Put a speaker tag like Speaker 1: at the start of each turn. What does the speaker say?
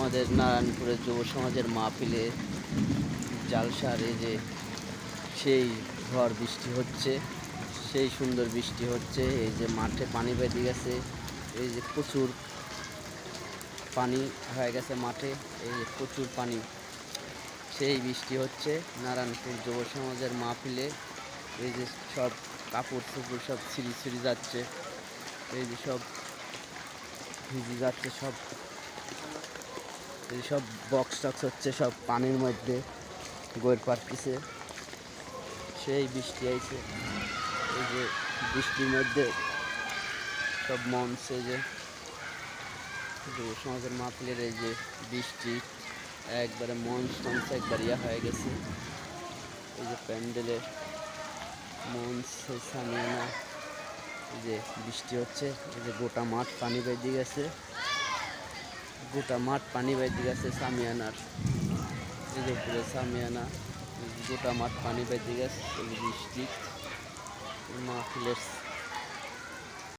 Speaker 1: আমাদের নারায়ণপুরের যুব সমাজের মাহফিলে জালসার এই যে সেই ঝড় বৃষ্টি হচ্ছে, সেই সুন্দর বৃষ্টি হচ্ছে। এই যে মাঠে পানি বেঁধে গেছে, এই যে প্রচুর পানি হয়ে গেছে মাঠে, এই যে প্রচুর পানি, সেই বৃষ্টি হচ্ছে নারায়ণপুর যুব সমাজের মাহফিলে। এই যে সব কাপড় চোপড় সব ছিঁড়ি ছিঁড়ি যাচ্ছে, এই যে সব ভিজে যাচ্ছে, সব এই সব বক্স টক্স হচ্ছে সব পানির মধ্যে গড় পারতেছে। সেই বৃষ্টি আইছে, এই যে বৃষ্টির মধ্যে সব মঞ্চ, এই যে যুব সমাজের মাহফিলের এই যে বৃষ্টি একবারে মঞ্চ টঞ্চ একবার ইয়া হয়ে গেছে। এই যে প্যান্ডেলের মঞ্চ সামিয়ানা, এই যে বৃষ্টি হচ্ছে, এই যে গোটা মাঠ পানি বেঁধে গেছে, গোটা মাঠ পানি বেঁধে গেছে সামিয়ানার, এই যে উপরে সামিয়ানা, গোটা মাঠ পানি বেঁধে গেছে। এই বৃষ্টি মাহফিলের